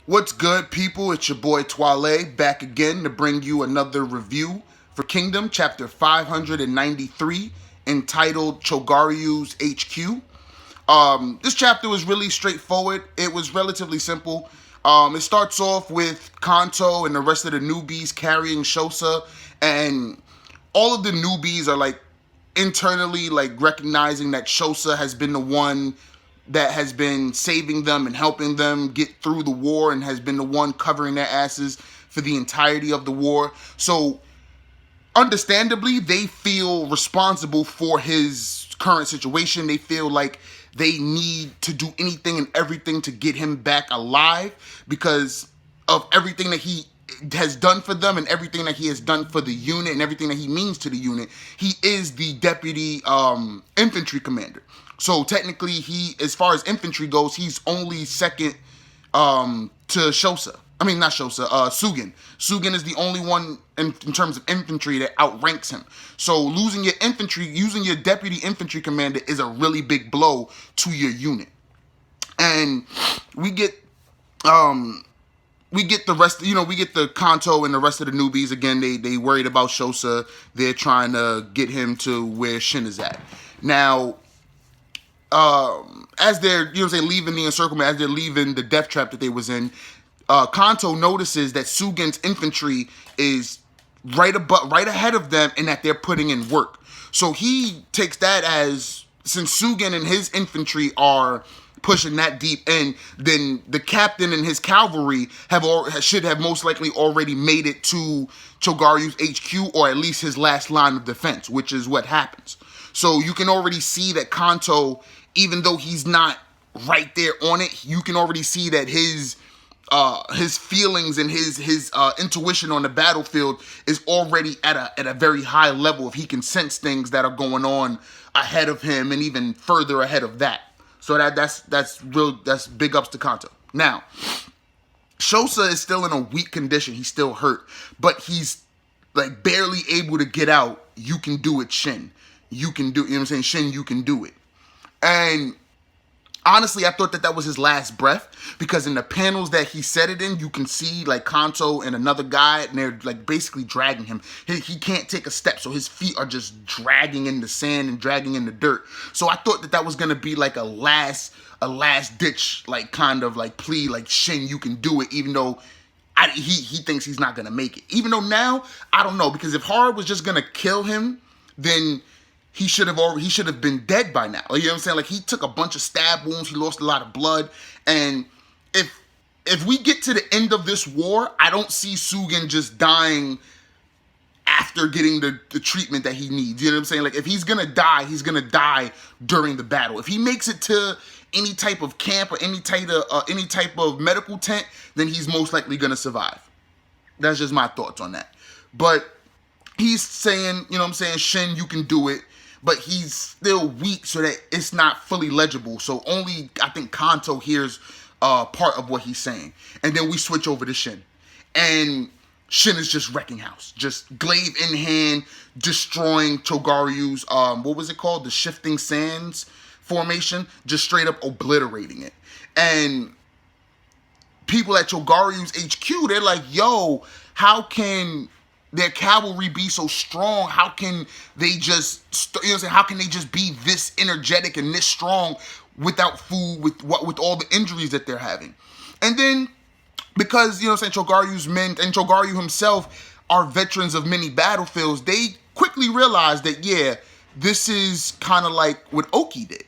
What's good, people? It's your boy Twale back again to bring you another review for Kingdom, chapter 593, entitled Chogaryu's HQ. This chapter was really straightforward. It was relatively simple. It starts off with Kanto and the rest of the newbies carrying Shousa, and all of the newbies are like internally like recognizing that Shousa has been the one that has been saving them and helping them get through the war and has been the one covering their asses for the entirety of the war. So understandably, they feel responsible for his current situation. They feel like they need to do anything and everything to get him back alive because of everything that he has done for them and everything that he has done for the unit and everything that he means to the unit. He is the deputy infantry commander. So technically, he, as far as infantry goes, he's only second to Shousa. I mean, not Shousa, Sugen. Sugen is the only one in terms of infantry that outranks him. So losing your infantry, using your deputy infantry commander is a really big blow to your unit. And we get the rest, we get the Kanto and the rest of the newbies. Again, they worried about Shousa. They're trying to get him to where Shin is at. Now, as they're, leaving the encirclement, as they're leaving the death trap that they was in, Kanto notices that Sugen's infantry is right ahead of them and that they're putting in work. So he takes that as, since Sugen and his infantry are pushing that deep in, then the captain and his cavalry should have most likely already made it to Chogaryu's HQ, or at least his last line of defense, which is what happens. So you can already see that Kanto, even though he's not right there on it, you can already see that his feelings and his intuition on the battlefield is already at a very high level. If he can sense things that are going on ahead of him and even further ahead of that. So that's big ups to Kanto. Now, Shousa is still in a weak condition. He's still hurt, but he's like barely able to get out. You can do it, Shin. You can do, Shin, you can do it. And honestly, I thought that was his last breath, because in the panels that he said it in, you can see like Kanto and another guy, and they're like basically dragging him. He can't take a step, so his feet are just dragging in the sand and dragging in the dirt. So I thought that was gonna be like a last ditch, like kind of like plea, like Shin, you can do it, even though he thinks he's not gonna make it. Even though now, I don't know, because if Hara was just gonna kill him, then he should have been dead by now. You know what I'm saying? Like, he took a bunch of stab wounds. He lost a lot of blood. And if we get to the end of this war, I don't see Sugen just dying after getting the treatment that he needs. You know what I'm saying? Like, if he's gonna die, he's gonna die during the battle. If he makes it to any type of camp or any type of medical tent, then he's most likely gonna survive. That's just my thoughts on that. But he's saying, Shin, you can do it. But he's still weak, so that it's not fully legible. So only, I think, Kanto hears part of what he's saying. And then we switch over to Shin. And Shin is just wrecking house. Just glaive in hand, destroying Chogaryu's, what was it called? The Shifting Sands formation. Just straight up obliterating it. And people at Chogaryu's HQ, they're like, yo, how can their cavalry be so strong? How can they just, how can they just be this energetic and this strong without food, with all the injuries that they're having? And then, because, Chogaryu's men and Chogaryu himself are veterans of many battlefields, they quickly realized that, yeah, this is kind of like what Oki did.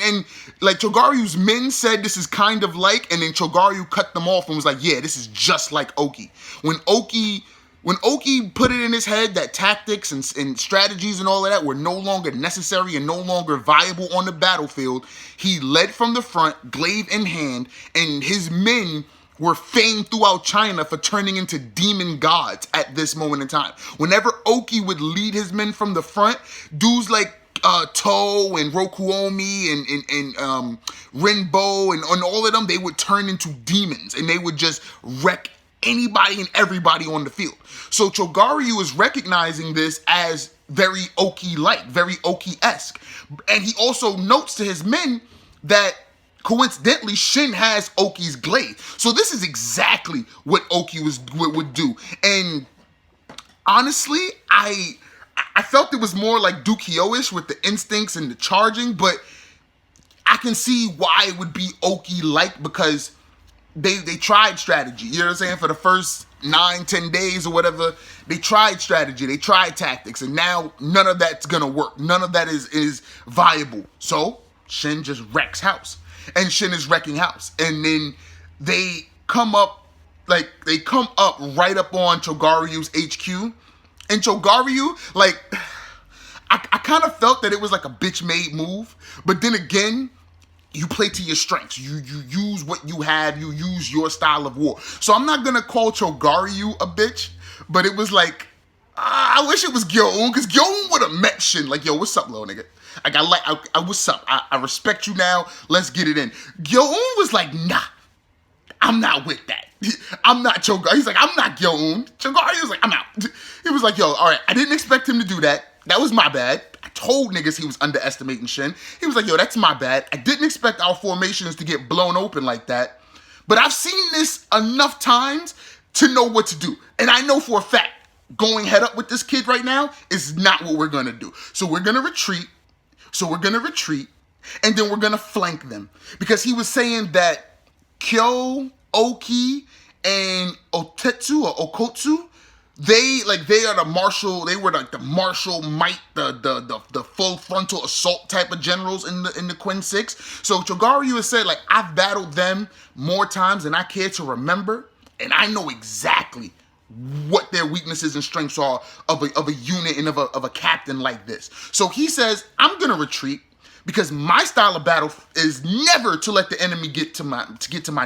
And like Chogaryu's men said this is kind of like, and then Chogaryu cut them off and was like, yeah, this is just like Oki. When Oki put it in his head that tactics and strategies and all of that were no longer necessary and no longer viable on the battlefield, he led from the front, glaive in hand, and his men were famed throughout China for turning into demon gods at this moment in time. Whenever Oki would lead his men from the front, dudes like To and Rokuomi and Rinbo and all of them, they would turn into demons and they would just wreck anybody and everybody on the field. So Chogaryu is recognizing this as very Oki-like, very Oki-esque. And he also notes to his men that Coincidentally, Shin has Oki's glaive. So this is exactly what Oki would do. And honestly, I felt it was more like Dukio-ish with the instincts and the charging, but I can see why it would be Oki-like, because they tried strategy. You know what I'm saying? For the first 9-10 days or whatever, they tried strategy, they tried tactics, and now none of that's gonna work. None of that is viable. So Shin just wrecks house, and Shin is wrecking house, and then they come up right up on Chogaryu's HQ, and Chogaryu, like, I kind of felt that it was like a bitch-made move, but then again, you play to your strengths. You use what you have. You use your style of war. So I'm not gonna call Chogaryu a bitch, but it was like, I wish it was Gyo-un, because Gyo-un would have met Shin. Like, yo, what's up, little nigga? What's up? I respect you now. Let's get it in. Gyo-un was like, nah, I'm not with that. I'm not Chogaryu. He's like, I'm not Gyo-un. Chogaryu was like, I'm out. He was like, yo, all right, I didn't expect him to do that. That was my bad. I told niggas he was underestimating Shin. He was like, yo, that's my bad. I didn't expect our formations to get blown open like that. But I've seen this enough times to know what to do. And I know for a fact, going head up with this kid right now is not what we're going to do. So we're going to retreat. And then we're going to flank them. Because he was saying that Kyo, Oki, and Otetsu or Okotsu, they are the martial. They were like the martial might, the full frontal assault type of generals in the Quin 6. So Chogaryu has said, like, I've battled them more times than I care to remember, and I know exactly what their weaknesses and strengths are of a unit and of a captain like this. So he says, I'm gonna retreat, because my style of battle is never to let the enemy get to my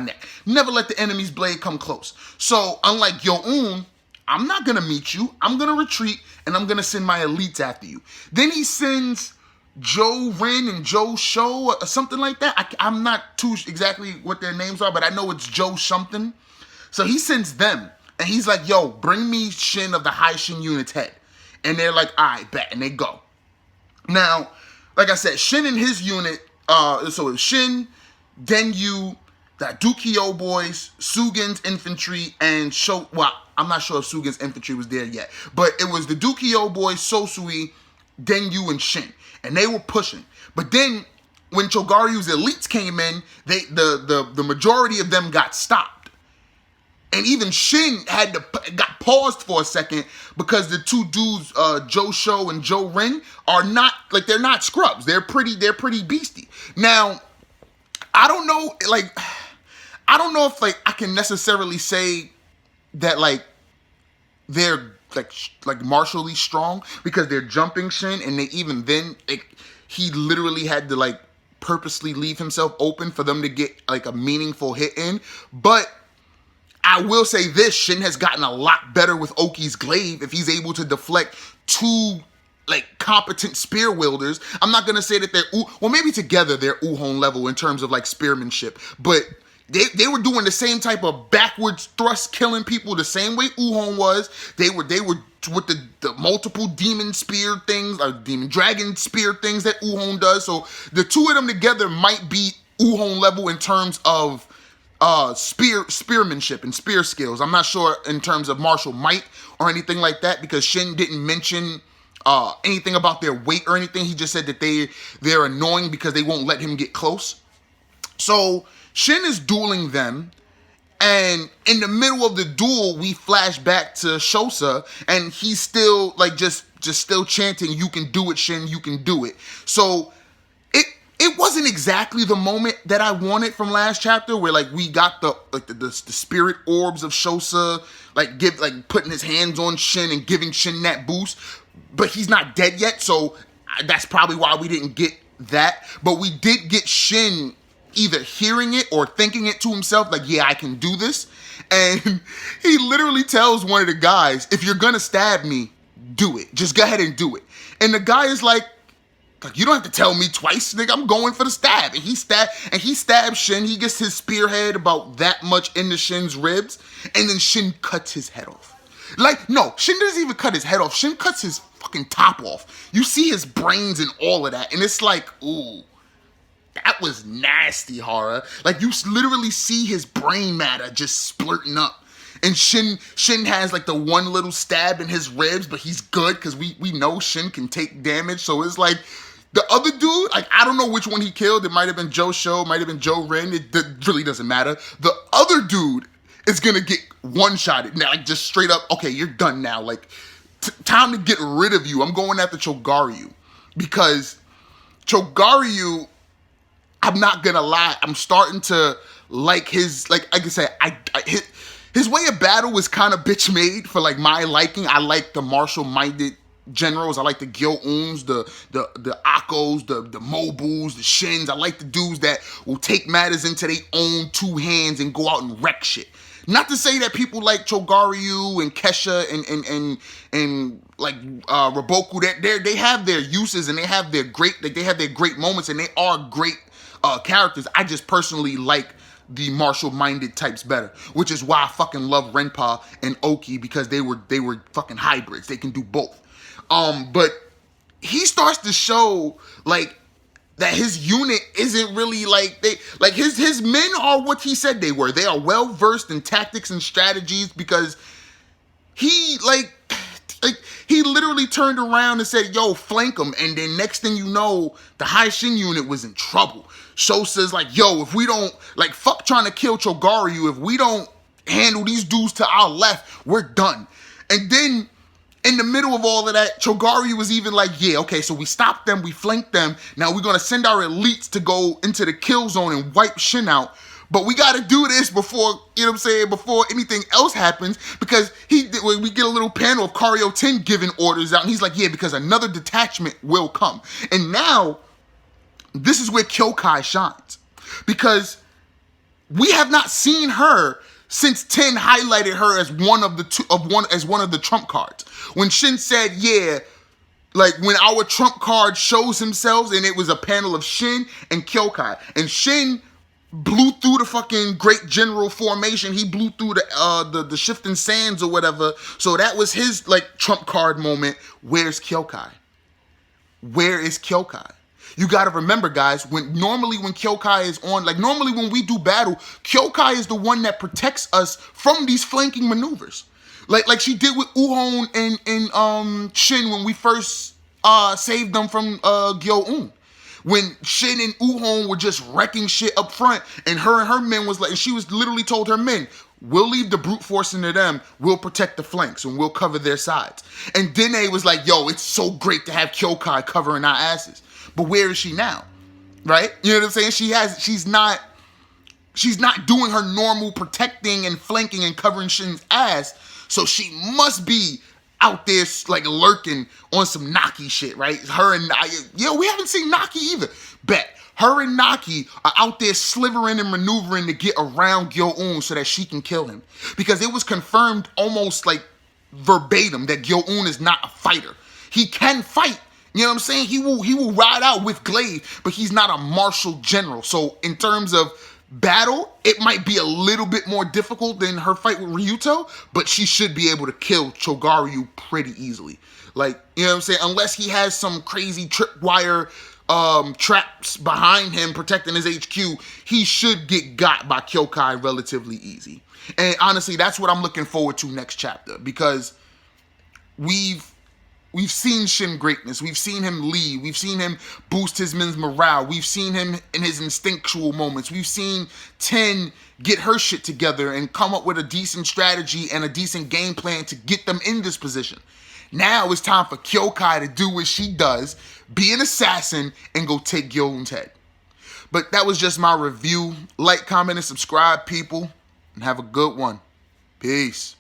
neck. Never let the enemy's blade come close. So unlike Gyo-un, I'm not going to meet you. I'm going to retreat, and I'm going to send my elites after you. Then he sends Joe Ren and Joe Sho or something like that. I'm not too exactly what their names are, but I know it's Joe something. So he sends them, and he's like, yo, bring me Shin of the High Shin unit's head. And they're like, all right, bet, and they go. Now, like I said, Shin and his unit, so it's Shin, Denyu, the Dukio boys, Sugen's infantry, and I'm not sure if Sugen's infantry was there yet, but it was the Dukio boys, Sosui, Denyu, and Shin, and they were pushing. But then, when Chogaryu's elites came in, the majority of them got stopped, and even Shin got paused for a second, because the two dudes, Joe Sho and Joe Ren, are not, like, they're not scrubs. They're pretty beastie. Now, I don't know if, like, I can necessarily say that, like, they're like martially strong, because they're jumping Shin, and they even then, like, he literally had to, like, purposely leave himself open for them to get, like, a meaningful hit in. But I will say this, Shin has gotten a lot better with Oki's glaive if he's able to deflect two, like, competent spear wielders. I'm not going to say that they're, maybe together they're Uhon level in terms of, like, spearmanship, but they were doing the same type of backwards thrust, killing people the same way Uhon was. They were with the multiple demon spear things, or demon dragon spear things that Uhon does. So the two of them together might be Uhon level in terms of spearmanship and spear skills. I'm not sure in terms of martial might or anything like that, because Shin didn't mention anything about their weight or anything. He just said that they're annoying because they won't let him get close. So Shin is dueling them, and in the middle of the duel, we flash back to shousa, and he's still, like, just still chanting, "You can do it, Shin, you can do it." So it wasn't exactly the moment that I wanted from last chapter, where, like, we got the spirit orbs of shousa, like, putting his hands on Shin and giving Shin that boost. But he's not dead yet, so that's probably why we didn't get that. But we did get Shin either hearing it or thinking it to himself, like, yeah, I can do this. And he literally tells one of the guys, if you're gonna stab me, do it. Just go ahead and do it. And the guy is like, you don't have to tell me twice, nigga. I'm going for the stab. And he stabs Shin. He gets his spearhead about that much into Shin's ribs, and then Shin cuts his head off. Like, no, Shin doesn't even cut his head off. Shin cuts his fucking top off. You see his brains and all of that, and it's like, ooh. That was nasty horror. Like, you literally see his brain matter just splurting up. And Shin has like the one little stab in his ribs, but he's good because we know Shin can take damage. So it's like the other dude, like, I don't know which one he killed. It might have been Joe Sho, might have been Joe Rin. It really doesn't matter. The other dude is gonna get one-shotted. Now, like, just straight up, okay, you're done now. Like, time to get rid of you. I'm going after Chogaryu. Because Chogaryu, I'm not gonna lie, I'm starting to like his, like I said, his way of battle was kind of bitch made for like my liking. I like the martial minded generals. I like the Gyo-uns, the Akos, the Mobus, the Shins. I like the dudes that will take matters into their own two hands and go out and wreck shit. Not to say that people like Chogaryu and Kesha and like Raboku, that they have their uses and they have their great moments and they are great characters. I just personally like the martial-minded types better, which is why I fucking love Renpa and Oki, because they were fucking hybrids. They can do both. But he starts to show like that his unit isn't really like his men are what he said they were. They are well versed in tactics and strategies, because he he literally turned around and said, yo, flank him. And then next thing you know, the High Shin unit was in trouble. Shousa's like, yo, if we don't, like, fuck trying to kill Chogaryu, if we don't handle these dudes to our left, we're done. And then in the middle of all of that, Chogaryu was even like, yeah, okay, so we stopped them, we flanked them. Now we're going to send our elites to go into the kill zone and wipe Shin out. But we got to do this before, you know what I'm saying, before anything else happens, because we get a little panel of Kario 10 giving orders out, and he's like, yeah, because another detachment will come. And now, this is where Kyokai shines, because we have not seen her since 10 highlighted her as one of the trump cards. When Shin said, yeah, like when our trump card shows himself, and it was a panel of Shin and Kyokai, and Shin blew through the fucking great general formation. He blew through the shifting sands or whatever. So that was his like trump card moment. Where's Kyokai? Where is Kyokai? You got to remember, guys, normally when Kyokai is on, like normally when we do battle, Kyokai is the one that protects us from these flanking maneuvers. Like she did with Uhon and Shin when we first saved them from Gyo-un. When Shin and Uhon were just wrecking shit up front, and her men was like, and she was literally told her men, we'll leave the brute force into them, we'll protect the flanks, and we'll cover their sides. And Dene was like, yo, it's so great to have Kyokai covering our asses. But where is she now? Right? You know what I'm saying? She's not doing her normal protecting and flanking and covering Shin's ass, so she must be out there like lurking on some Naki shit, right? Her and we haven't seen Naki either. Bet her and Naki are out there slithering and maneuvering to get around Gyo-un so that she can kill him, because it was confirmed almost like verbatim that Gyo-un is not a fighter. He can fight, you know what I'm saying? He will ride out with Glaive, but he's not a martial general. So in terms of battle, it might be a little bit more difficult than her fight with Ryuto, but she should be able to kill Chogaryu pretty easily. Like, you know what I'm saying? Unless he has some crazy tripwire traps behind him protecting his HQ, he should get got by Kyokai relatively easy. And honestly, that's what I'm looking forward to next chapter, because we've seen Shin greatness. We've seen him lead. We've seen him boost his men's morale. We've seen him in his instinctual moments. We've seen Ten get her shit together and come up with a decent strategy and a decent game plan to get them in this position. Now it's time for Kyokai to do what she does, be an assassin, and go take Gyo-un's head. But that was just my review. Like, comment, and subscribe, people, and have a good one. Peace.